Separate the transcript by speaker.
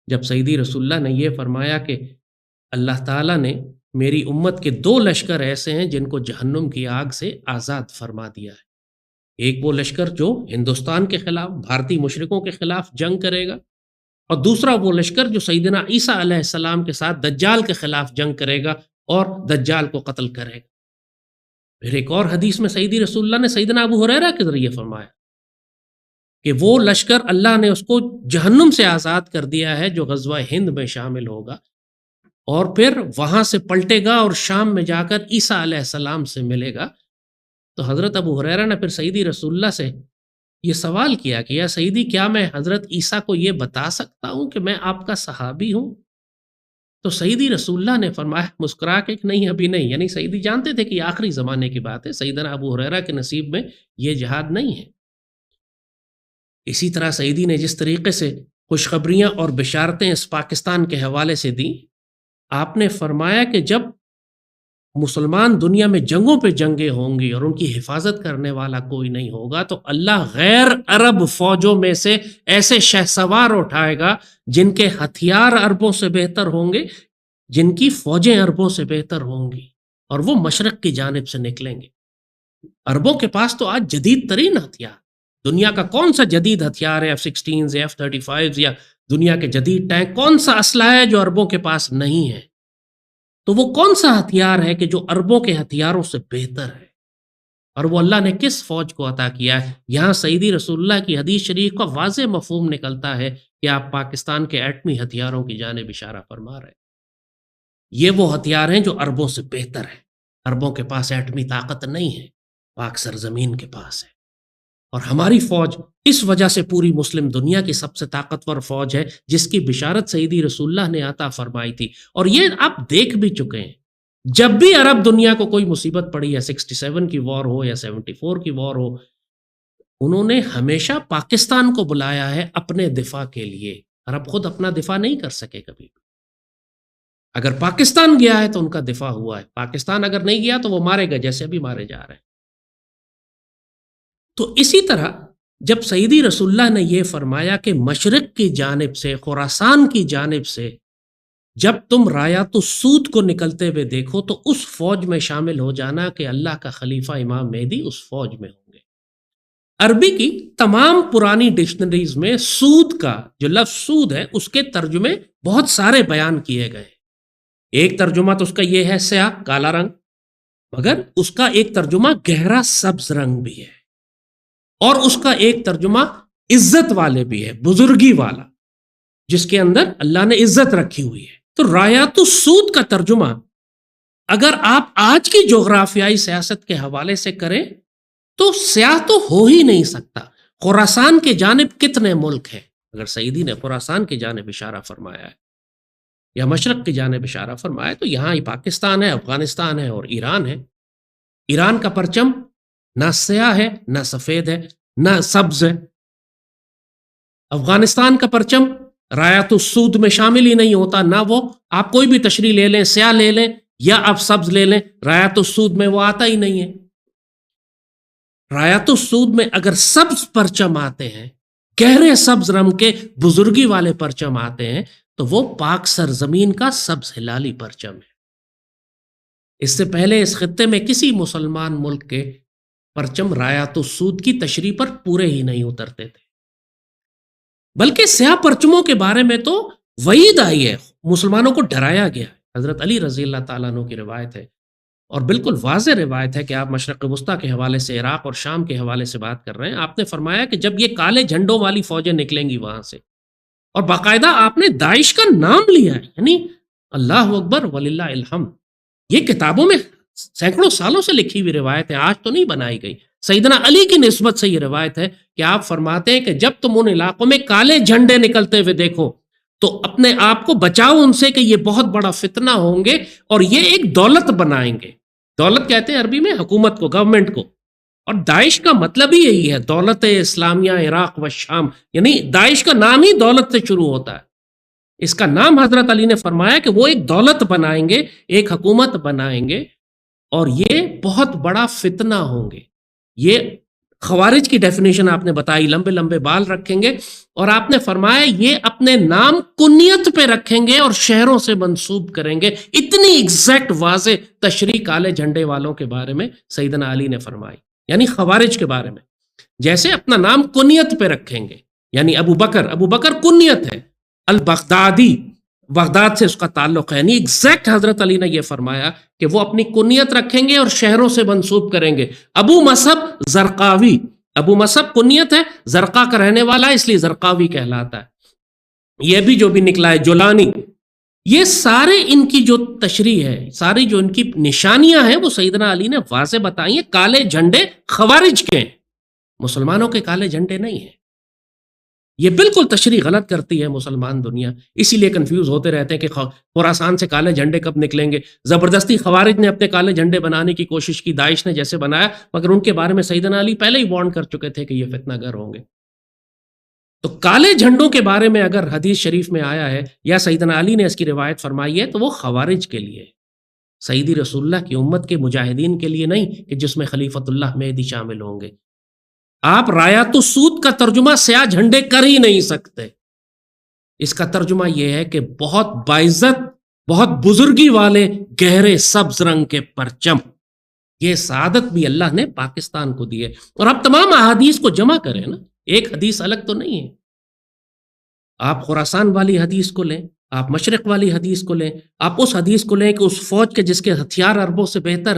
Speaker 1: جب سیدی رسول اللہ نے یہ فرمایا کہ اللہ تعالیٰ نے میری امت کے 2 لشکر ایسے ہیں جن کو جہنم کی آگ سے آزاد فرما دیا ہے، ایک وہ لشکر جو ہندوستان کے خلاف بھارتی مشرکوں کے خلاف جنگ کرے گا، اور دوسرا وہ لشکر جو سیدنا عیسیٰ علیہ السلام کے ساتھ دجال کے خلاف جنگ کرے گا اور دجال کو قتل کرے گا۔ پھر ایک اور حدیث میں سیدی رسول اللہ نے سیدنا ابو ہریرہ کے ذریعے فرمایا کہ وہ لشکر اللہ نے اس کو جہنم سے آزاد کر دیا ہے جو غزوہ ہند میں شامل ہوگا، اور پھر وہاں سے پلٹے گا اور شام میں جا کر عیسیٰ علیہ السلام سے ملے گا۔ تو حضرت ابو ہریرہ نے پھر سیدی رسول اللہ سے یہ سوال کیا کہ یا سیدی، کیا میں حضرت عیسیٰ کو یہ بتا سکتا ہوں کہ میں آپ کا صحابی ہوں؟ تو سیدی رسول اللہ نے فرمایا مسکرا کے کہ نہیں، ابھی نہیں۔ یعنی سیدی جانتے تھے کہ یہ آخری زمانے کی بات ہے، سیدنا ابو ہریرہ کے نصیب میں یہ جہاد نہیں ہے۔ اسی طرح سیدی نے جس طریقے سے خوشخبریاں اور بشارتیں اس پاکستان کے حوالے سے دیں، آپ نے فرمایا کہ جب مسلمان دنیا میں جنگوں پہ جنگیں ہوں گی اور ان کی حفاظت کرنے والا کوئی نہیں ہوگا، تو اللہ غیر عرب فوجوں میں سے ایسے شہسوار اٹھائے گا جن کے ہتھیار عربوں سے بہتر ہوں گے، جن کی فوجیں عربوں سے بہتر ہوں گی، اور وہ مشرق کی جانب سے نکلیں گے۔ عربوں کے پاس تو آج جدید ترین ہتھیار، دنیا کا کون سا جدید ہتھیار ہے F-16 یا F-35 یا دنیا کے جدید ٹینک، کون سا اسلحہ ہے جو عربوں کے پاس نہیں ہے؟ تو وہ کون سا ہتھیار ہے کہ جو عربوں کے ہتھیاروں سے بہتر ہے، اور وہ اللہ نے کس فوج کو عطا کیا ہے؟ یہاں سیدی رسول اللہ کی حدیث شریف کا واضح مفہوم نکلتا ہے کہ آپ پاکستان کے ایٹمی ہتھیاروں کی جانب اشارہ فرما رہے ہیں۔ یہ وہ ہتھیار ہیں جو عربوں سے بہتر ہیں۔ عربوں کے پاس ایٹمی طاقت نہیں ہے، پاک سرزمین کے پاس ہے، اور ہماری فوج اس وجہ سے پوری مسلم دنیا کی سب سے طاقتور فوج ہے جس کی بشارت سیدی رسول اللہ نے عطا فرمائی تھی۔ اور یہ آپ دیکھ بھی چکے ہیں، جب بھی عرب دنیا کو کوئی مصیبت پڑی ہے، 67 کی وار ہو یا 74 کی وار ہو، انہوں نے ہمیشہ پاکستان کو بلایا ہے اپنے دفاع کے لیے۔ عرب خود اپنا دفاع نہیں کر سکے کبھی۔ اگر پاکستان گیا ہے تو ان کا دفاع ہوا ہے، پاکستان اگر نہیں گیا تو وہ مارے گا، جیسے ابھی مارے جا رہے ہیں۔ تو اسی طرح جب سیدی رسول اللہ نے یہ فرمایا کہ مشرق کی جانب سے، خراسان کی جانب سے جب تم رایات السود کو نکلتے ہوئے دیکھو تو اس فوج میں شامل ہو جانا کہ اللہ کا خلیفہ امام مہدی اس فوج میں ہوں گے۔ عربی کی تمام پرانی ڈکشنریز میں سود کا جو لفظ سود ہے اس کے ترجمے بہت سارے بیان کیے گئے۔ ایک ترجمہ تو اس کا یہ ہے سیاہ کالا رنگ، مگر اس کا ایک ترجمہ گہرا سبز رنگ بھی ہے، اور اس کا ایک ترجمہ عزت والے بھی ہے، بزرگی والا، جس کے اندر اللہ نے عزت رکھی ہوئی ہے۔ تو رایات السود کا ترجمہ اگر آپ آج کی جغرافیائی سیاست کے حوالے سے کریں تو سیاہ تو ہو ہی نہیں سکتا۔ خراسان کے جانب کتنے ملک ہیں؟ اگر سیدی نے خراسان کی جانب اشارہ فرمایا ہے یا مشرق کی جانب اشارہ فرمایا ہے تو یہاں ہی پاکستان ہے، افغانستان ہے اور ایران ہے۔ ایران کا پرچم نہ سیاہ ہے، نہ سفید ہے، نہ سبز ہے۔ افغانستان کا پرچم رایات السود میں شامل ہی نہیں ہوتا، نہ وہ آپ کوئی بھی تشریح لے لیں، سیاہ لے لیں یا آپ سبز لے لیں، رایات السود میں وہ آتا ہی نہیں ہے۔ رایات السود میں اگر سبز پرچم آتے ہیں، گہرے سبز رنگ کے بزرگی والے پرچم آتے ہیں، تو وہ پاک سرزمین کا سبز ہلالی پرچم ہے۔ اس سے پہلے اس خطے میں کسی مسلمان ملک کے پرچم رایات السود کی تشریح پر پورے ہی نہیں اترتے تھے، بلکہ سیاہ پرچموں کے بارے میں تو وعید آئی ہے، مسلمانوں کو ڈرایا گیا ہے۔ حضرت علی رضی اللہ تعالیٰ عنہ کی روایت ہے، اور بالکل واضح روایت ہے کہ آپ مشرق وسطیٰ کے حوالے سے، عراق اور شام کے حوالے سے بات کر رہے ہیں۔ آپ نے فرمایا کہ جب یہ کالے جھنڈوں والی فوجیں نکلیں گی وہاں سے، اور باقاعدہ آپ نے داعش کا نام لیا ہے، یعنی اللہ اکبر وللہ الحمد، یہ کتابوں میں سینکڑوں سالوں سے لکھی ہوئی روایت ہے، آج تو نہیں بنائی گئی۔ سیدنا علی کی نسبت سے یہ روایت ہے کہ آپ فرماتے ہیں کہ جب تم ان علاقوں میں کالے جھنڈے نکلتے ہوئے دیکھو تو اپنے آپ کو بچاؤ ان سے کہ یہ بہت بڑا فتنہ ہوں گے اور یہ ایک دولت بنائیں گے۔ دولت کہتے ہیں عربی میں حکومت کو، گورنمنٹ کو، اور داعش کا مطلب ہی یہی ہے، دولت اسلامیہ عراق و شام، یعنی داعش کا نام ہی دولت سے شروع ہوتا ہے۔ اس کا نام حضرت علی نے فرمایا کہ وہ ایک دولت بنائیں گے، ایک حکومت بنائیں گے، اور یہ بہت بڑا فتنہ ہوں گے، یہ خوارج کی ڈیفینیشن آپ نے بتائی، لمبے لمبے بال رکھیں گے، اور آپ نے فرمایا یہ اپنے نام کنیت پہ رکھیں گے اور شہروں سے منسوب کریں گے۔ اتنی ایگزیکٹ واضح تشریح کالے جھنڈے والوں کے بارے میں سیدنا علی نے فرمائی، یعنی خوارج کے بارے میں۔ جیسے اپنا نام کنیت پہ رکھیں گے، یعنی ابو بکر کنیت ہے، البغدادی، بغداد سے اس کا تعلق ہے، یعنی ایگزیکٹ حضرت علی نے یہ فرمایا کہ وہ اپنی کنیت رکھیں گے اور شہروں سے منسوب کریں گے۔ ابو مصعب زرقاوی، ابو مصعب کنیت ہے، زرقا کا رہنے والا ہے اس لیے زرقاوی کہلاتا ہے۔ یہ بھی جو بھی نکلا ہے جولانی، یہ سارے ان کی جو تشریح ہے، ساری جو ان کی نشانیاں ہیں وہ سیدنا علی نے واضح بتائی ہیں۔ کالے جھنڈے خوارج کے ہیں، مسلمانوں کے کالے جھنڈے نہیں ہیں۔ یہ بالکل تشریح غلط کرتی ہے مسلمان دنیا، اسی لیے کنفیوز ہوتے رہتے ہیں کہ خراسان سے کالے جھنڈے کب نکلیں گے۔ زبردستی خوارج نے اپنے کالے جھنڈے بنانے کی کوشش کی، داعش نے جیسے بنایا، مگر ان کے بارے میں سیدنا علی پہلے ہی وارن کر چکے تھے کہ یہ فتنہ گر ہوں گے۔ تو کالے جھنڈوں کے بارے میں اگر حدیث شریف میں آیا ہے یا سیدنا علی نے اس کی روایت فرمائی ہے تو وہ خوارج کے لیے، سیدی رسول اللہ کی امت کے مجاہدین کے لیے نہیں کہ جس میں خلیفۃ اللہ مہدی شامل ہوں گے۔ آپ رایات السود کا ترجمہ سیاہ جھنڈے کر ہی نہیں سکتے، اس کا ترجمہ یہ ہے کہ بہت باعزت، بہت بزرگی والے گہرے سبز رنگ کے پرچم۔ یہ سعادت بھی اللہ نے پاکستان کو دی ہے۔ اور آپ تمام احادیث کو جمع کریں نا، ایک حدیث الگ تو نہیں ہے۔ آپ خراسان والی حدیث کو لیں، آپ مشرق والی حدیث کو لیں، آپ اس حدیث کو لیں کہ اس فوج کے جس کے ہتھیار اربوں سے بہتر